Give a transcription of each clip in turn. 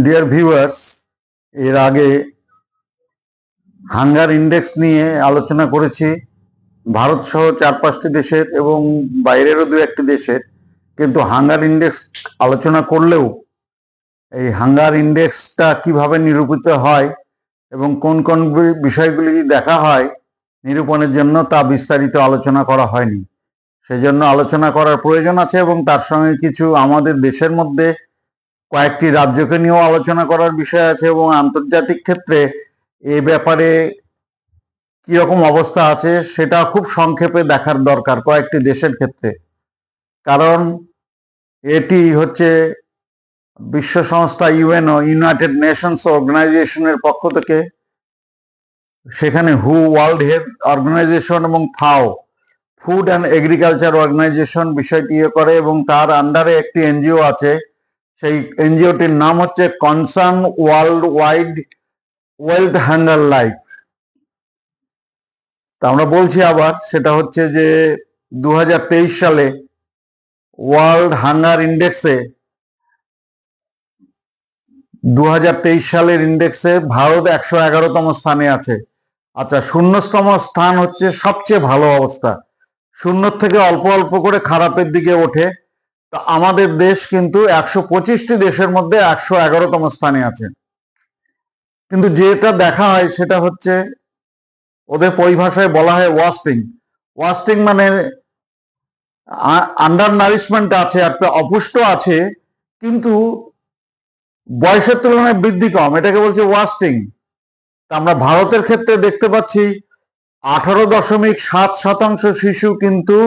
Dear viewers, এর আগে hunger index নিয়ে আলোচনা করেছি ভারত সহ 4-5টি দেশের এবং বাইরেরও 2-1টি দেশের। কিন্তু হাঙ্গার ইন্ডেক্স আলোচনা করলেও এই হাঙ্গার ইন্ডেক্সটা কিভাবে নিরূপিত হয় এবং কোন কোন বিষয়গুলি দেখা হয় নিরূপণের জন্য তা বিস্তারিত আলোচনা করা হয়নি। সেজন্য আলোচনা করার প্রয়োজন আছে এবং তার সঙ্গে কিছু আমাদের দেশের মধ্যে কয়েকটি রাজ্যকে নিয়েও আলোচনা করার বিষয় আছে এবং আন্তর্জাতিক ক্ষেত্রে এ ব্যাপারে কিরকম অবস্থা আছে সেটা খুব সংক্ষেপে দেখার দরকার কয়েকটি দেশের ক্ষেত্রে। কারণ এটি হচ্ছে বিশ্ব সংস্থা ইউএনও, ইউনাইটেড নেশনস অর্গানাইজেশনের পক্ষ থেকে, সেখানে হু, ওয়ার্ল্ড হেলথ অর্গানাইজেশন এবং ফাও, ফুড অ্যান্ড এগ্রিকালচার অর্গানাইজেশন বিষয়টি করে এবং তার আন্ডারে একটি এনজিও আছে। সেই এনজিওটির নাম হচ্ছে concern world wide wealth hunger life. তা আমরা বলছি আবার, সেটা হচ্ছে যে 2023 সালে ওয়ার্ল্ড হাঙ্গার ইন্ডেক্সে 2023 সালের ইন্ডেক্সে ভারত 111তম স্থানে আছে। আচ্ছা, 0তম স্থান হচ্ছে সবচেয়ে ভালো অবস্থা, 0 থেকে অল্প অল্প করে খারাপের দিকে ওঠে। তো আমাদের দেশ কিন্তু 125টি দেশের মধ্যে 111তম স্থানে আছে। কিন্তু যেটা দেখা হয় সেটা হচ্ছে ওদের পরিভাষায় বলা হয় ওয়াস্টিং। ওয়াস্টিং মানে আন্ডার নারিশমেন্ট আছে, একটা অপুষ্ট আছে, কিন্তু বয়সের তুলনায় বৃদ্ধি কম, এটাকে বলছে ওয়াস্টিং। আমরা ভারতের ক্ষেত্রে দেখতে পাচ্ছি 18.7% শিশু কিন্তু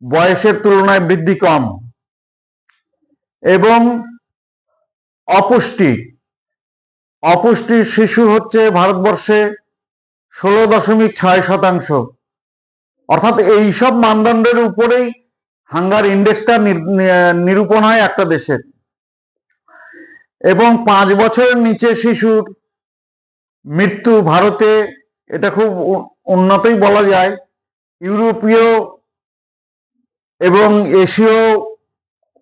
বয়সের তুলনায় বৃদ্ধি কম, এবং অপুষ্টির শিশু হচ্ছে ভারতবর্ষে 16.6%। অর্থাৎ এইসব মানদণ্ডের উপরেই হাঙ্গার ইন্ডেক্সটা নিরূপণ হয় একটা দেশের। এবং 5 বছরের নিচে শিশুর মৃত্যু ভারতে, এটা খুব উন্নতই বলা যায়, ইউরোপীয় এবং এশীয়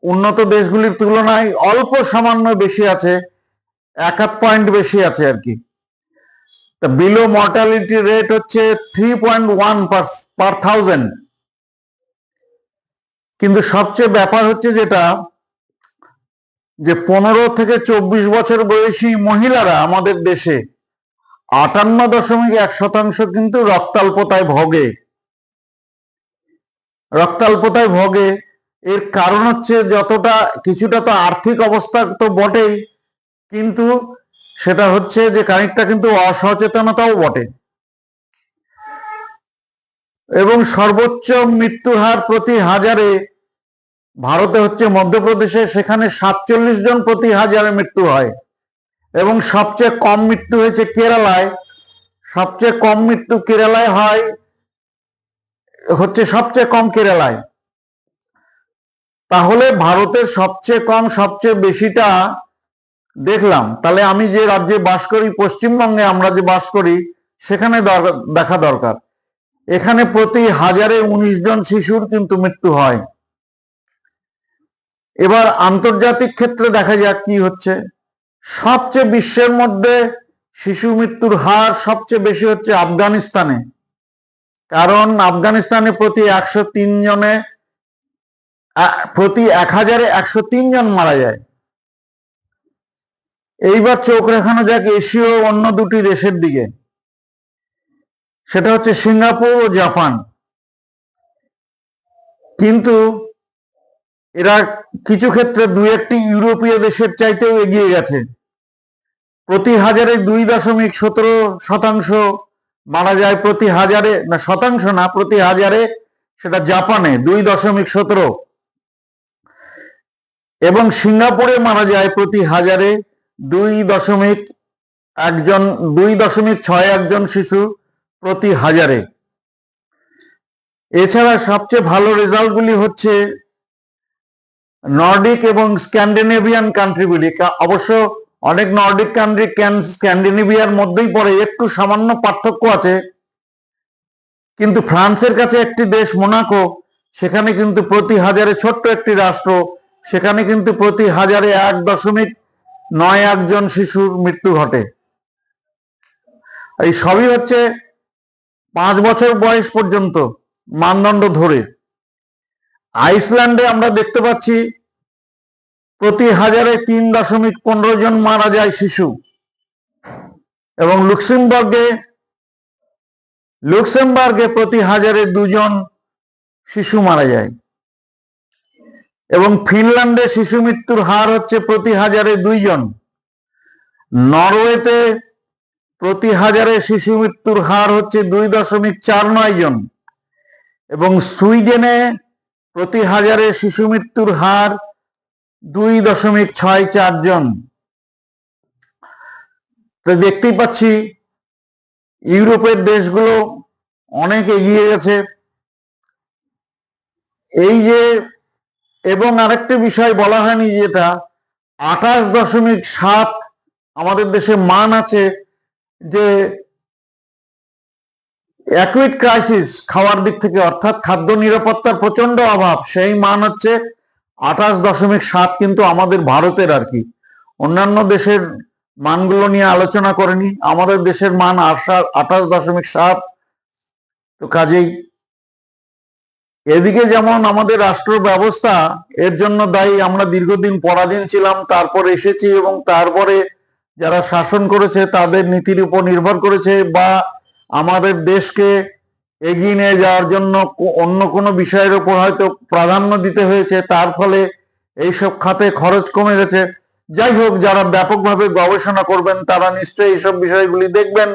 উন্নত দেশগুলির তুলনায় অল্প সামান্য বেশি আছে, 1-1 পয়েন্ট বেশি আছে আর কি। তা বিলো মর্টালিটি রেট হচ্ছে 3.1 পার 1000। কিন্তু সবচেয়ে ব্যাপার হচ্ছে যেটা, যে 15 থেকে 24 বছর বয়সী মহিলারা আমাদের দেশে 58.1% কিন্তু রক্তাল্পতায় ভোগে। এর কারণ হচ্ছে কিছুটা তো আর্থিক অবস্থা তো বটেই, কিন্তু সেটা হচ্ছে যে খানিকটা কিন্তু অসচেতনতাও বটে। এবং সর্বোচ্চ মৃত্যুর হার প্রতি হাজারে ভারতে হচ্ছে মধ্যপ্রদেশে, সেখানে 47 জন প্রতি হাজারে মৃত্যু হয়। এবং সবচেয়ে কম মৃত্যু হয়েছে কেরালায়, কেরালায়। তাহলে ভারতের সবচেয়ে কম সবচেয়ে বেশিটা দেখলাম, তাহলে আমি যে রাজ্যে বাস করি, পশ্চিমবঙ্গে আমরা যে বাস করি, সেখানে দেখা দরকার। এখানে প্রতি হাজারে 19 জন শিশুর কিন্তু মৃত্যু হয়। এবার আন্তর্জাতিক ক্ষেত্রে দেখা যাক কি হচ্ছে। সবচেয়ে বিশ্বের মধ্যে শিশু মৃত্যুর হার সবচেয়ে বেশি হচ্ছে আফগানিস্তানে, কারণ আফগানিস্তানে প্রতি 1000-এ 103 জন মারা যায়। এইবার চোখ রাখানো যাক এশীয় অন্য 2টি দেশের দিকে, সেটা হচ্ছে সিঙ্গাপুর ও জাপান। কিন্তু এরা কিছু ক্ষেত্রে 2-1টি ইউরোপীয় দেশের চাইতেও এগিয়ে গেছে। প্রতি হাজারে 2.17% মারা যায়, প্রতি হাজারে না, শতাংশ না, প্রতি হাজারে, সেটা জাপানে 2.17। এবং সিঙ্গাপুরে মারা যায় প্রতি হাজারে 2.61 জন শিশু প্রতি হাজারে। এছাড়া সবচেয়ে ভালো রেজাল্টগুলি হচ্ছে নর্ডিক এবং স্ক্যান্ডিনেভিয়ান কান্ট্রিগুলি। অবশ্য অনেক নর্ডিক কান্ট্রি স্ক্যান্ডিনেভিয়ার মধ্যেই পড়ে, একটু সামান্য পার্থক্য আছে। কিন্তু ফ্রান্সের কাছে একটি দেশ মোনাকো, সেখানে কিন্তু প্রতি হাজারে, ছোট্ট একটি রাষ্ট্র, সেখানে কিন্তু প্রতি হাজারে একজন শিশুর মৃত্যু ঘটে। এই সবই হচ্ছে 5 বছর বয়স পর্যন্ত মানদণ্ড ধরে। আইসল্যান্ডে আমরা দেখতে পাচ্ছি প্রতি 1000-এ 3.15 জন মারা যায় শিশু, এবং লুক্সেমবার্গে প্রতি 1000-এ 2 জন শিশু মারা যায়, এবং ফিনল্যান্ডে শিশু মৃত্যুর হার হচ্ছে প্রতি 1000-এ 2 জন। নরওয়েতে প্রতি 1000-এ শিশু মৃত্যুর হার হচ্ছে 2.49 জন, এবং সুইডেনে প্রতি 1000-এ শিশু মৃত্যুর হার 2.64 জন। তো দেখতেই পাচ্ছি ইউরোপের দেশগুলো অনেক এগিয়ে গেছে। এই যে, এবং আরেকটা বিষয় বলা হয়নি, যেটা 28.7 আমাদের দেশে মান আছে, যে অ্যাকুইট ক্রাইসিস খাওয়ার দিক থেকে, অর্থাৎ খাদ্য নিরাপত্তার প্রচন্ড অভাব, সেই মান হচ্ছে 28.7, কিন্তু আমাদের ভারতের আর কি। অন্যান্য দেশের মানগুলো নিয়ে আলোচনা করেনি, আমাদের দেশের মান 28.7। তো কাজেই এদিকে যেমন আমাদের রাষ্ট্র ব্যবস্থা এর জন্য দায়ী, আমরা দীর্ঘদিন পরাধীন ছিলাম, তারপর এসেছি, এবং তারপরে যারা শাসন করেছে তাদের নীতির উপর নির্ভর করেছে, বা আমাদের দেশকে এগিয়ে নিয়ে যাওয়ার জন্য অন্য কোনো বিষয়ের উপর হয়তো প্রাধান্য দিতে হয়েছে, তার ফলে এইসব খাতে খরচ কমে গেছে। যাই হোক, যারা ব্যাপকভাবে গবেষণা করবেন তারা নিশ্চয়ই এইসব বিষয়গুলি দেখবেন।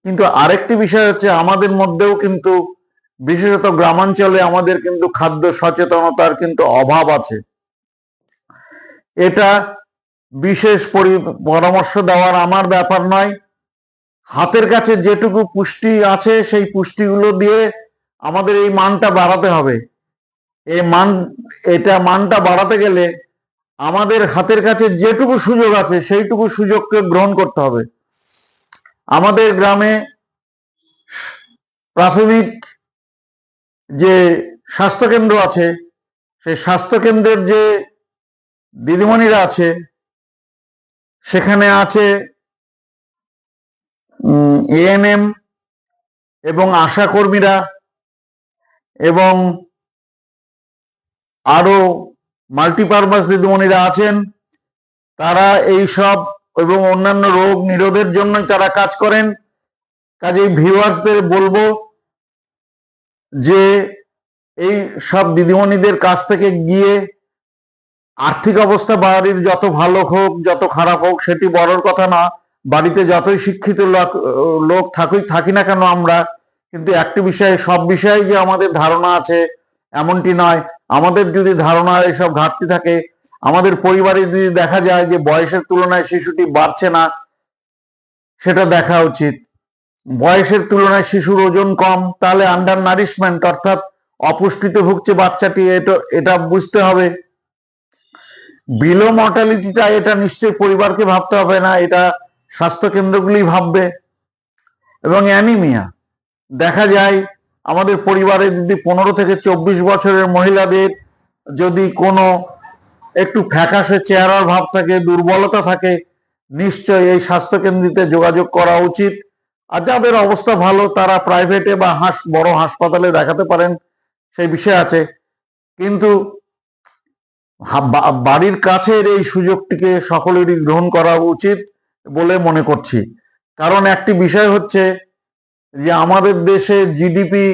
কিন্তু আরেকটি বিষয় হচ্ছে, আমাদের মধ্যেও কিন্তু, বিশেষত গ্রামাঞ্চলে, আমাদের কিন্তু খাদ্য সচেতনতার কিন্তু অভাব আছে। এটা বিশেষ পরামর্শ দেওয়ার আমার ব্যাপার নয়। হাতের কাছে যেটুকু পুষ্টি আছে সেই পুষ্টিগুলো দিয়ে আমাদের এই মানটা বাড়াতে হবে। মানটা বাড়াতে গেলে আমাদের হাতের কাছে যেটুকু সুযোগ আছে সেইটুকু সুযোগকে গ্রহণ করতে হবে। আমাদের গ্রামে প্রাথমিক যে স্বাস্থ্যকেন্দ্র আছে, সেই স্বাস্থ্যকেন্দ্রের যে দিদিমণিরা আছে, সেখানে আছে এএনএম এবং আশা কর্মীরা, এবং আরো মাল্টিপারপাস দিদিমণিরা আছেন। তারা এই সব এবং অন্যান্য রোগ নিরোধের জন্যই তারা কাজ করেন। কাজেই ভিউয়ার্সদের বলবো যে এই সব দিদিমণিদের কাছ থেকে গিয়ে, আর্থিক অবস্থা বাড়ির যত ভালো হোক যত খারাপ হোক সেটি বড়র কথা না, বাড়িতে যতই শিক্ষিত লোক থাকি না কেন আমরা, কিন্তু একটি বিষয়ে, সব বিষয়ে যে আমাদের ধারণা আছে এমনটি নয়। আমাদের যদি ধারণার এসব ঘাটতি থাকে, আমাদের পরিবারে যদি দেখা যায় যে বয়সের তুলনায় শিশুটি বাড়ছে না, সেটা দেখা উচিত। বয়সের তুলনায় শিশুর ওজন কম, তাহলে আন্ডার নারিশমেন্ট, অর্থাৎ অপুষ্টিতে ভুগছে বাচ্চাটি, এটা বুঝতে হবে। বিলো মর্টালিটিটা, এটা নিশ্চয়ই পরিবারকে ভাবতে হবে না, এটা স্বাস্থ্য কেন্দ্রগুলি ভাববে। এবং অ্যানিমিয়া দেখা যায় আমাদের পরিবারে যদি 15 থেকে 24 বছরের মহিলাদের যদি কোনো একটু ফ্যাকাশে চেহারার ভাব থাকে, দুর্বলতা থাকে, নিশ্চয়ই এই স্বাস্থ্যকেন্দ্রে যোগাযোগ করা উচিত। আর যাদের অবস্থা ভালো তারা প্রাইভেটে বা বড় হাসপাতালে দেখাতে পারেন, সেই বিষয় আছে। কিন্তু বাড়ির কাছের এই সুযোগটিকে সকলেরই গ্রহণ করা উচিত বলে মনে করছি। কারণ একটি বিষয় হচ্ছে যে আমাদের দেশে জিডিপি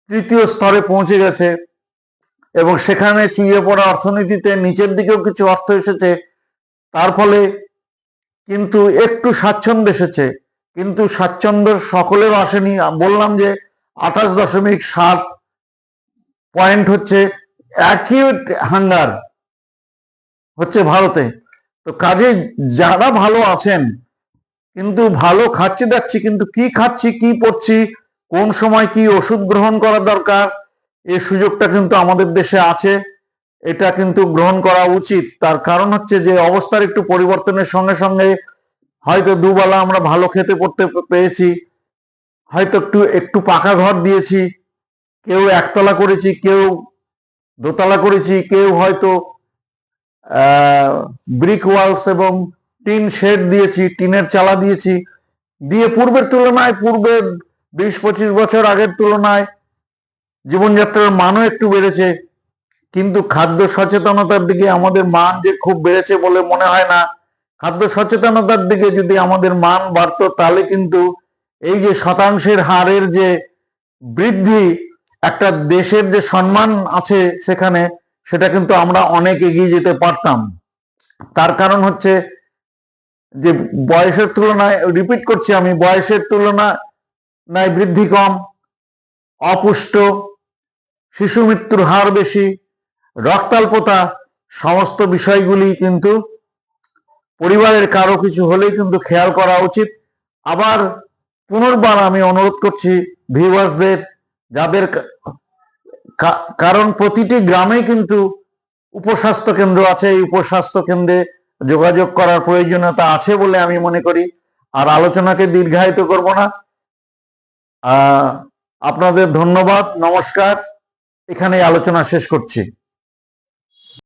3য় স্তরে পৌঁছে গেছে, এবং সেখানে চুইয়ে পড়া অর্থনীতিতে নিচের দিকেও কিছু অর্থ এসেছে, তার ফলে কিন্তু একটু স্বাচ্ছন্দ্য এসেছে। কিন্তু স্বাচ্ছন্দ্য সকলের আসেনি। বললাম যে 28.7 পয়েন্ট হচ্ছে অ্যাকিউট হাঙ্গার হচ্ছে ভারতে। তো কাজে যারা ভালো আছেন, কিন্তু ভালো খাচ্ছি যাচ্ছি, কিন্তু কি খাচ্ছি, কি পড়ছি, কোন সময় কি ওষুধ গ্রহণ করা দরকার, এই সুযোগটা কিন্তু আমাদের দেশে আছে। এটা কিন্তু গ্রহণ করা উচিত। তার কারণ হচ্ছে যে অবস্থার একটু পরিবর্তনের সঙ্গে সঙ্গে হয়তো দুবেলা আমরা ভালো খেতে পড়তে পেয়েছি, হয়তো একটু পাকা ঘর দিয়েছি, কেউ একতলা করেছি, কেউ দোতলা করেছি, কেউ হয়তো ব্রিক ওয়ালস এবং টিন শেড দিয়েছি, টিনের চালা দিয়েছি, দিয়ে পূর্বের 20-25 বছর আগের তুলনায় জীবনযাত্রার মানও একটু বেড়েছে, কিন্তু খাদ্য সচেতনতার দিকে আমাদের মান যে খুব বেড়েছে বলে মনে হয় না। খাদ্য সচেতনতার দিকে যদি আমাদের মান বাড়তো তাহলে কিন্তু এই যে শতাংশের হারের যে বৃদ্ধি, একটা দেশের যে সম্মান আছে সেখানে, সেটা কিন্তু আমরা অনেক এগিয়ে যেতে পারতাম। তার কারণ হচ্ছে যে বয়সের তুলনায়, রিপিট করছি আমি, বয়সের তুলনায় বৃদ্ধি কম, অপুষ্ট, শিশু মৃত্যুর হার বেশি, রক্তাল্পতা, সমস্ত বিষয়গুলি কিন্তু পরিবারের কারো কিছু হলেই কিন্তু খেয়াল করা উচিত। আবার পুনর্বার আমি অনুরোধ করছি ভিউয়ার্সদের, যাদের কারণ প্রতিটি গ্রামে কিন্তু উপস্বাস্থ্য কেন্দ্র আছে, এই উপস্বাস্থ্য কেন্দ্রে যোগাযোগ করার প্রয়োজনীয়তা আছে বলে আমি মনে করি। আর আলোচনাকে দীর্ঘায়িত করব না, আপনাদের ধন্যবাদ, নমস্কার, এখানে আলোচনা শেষ করছি।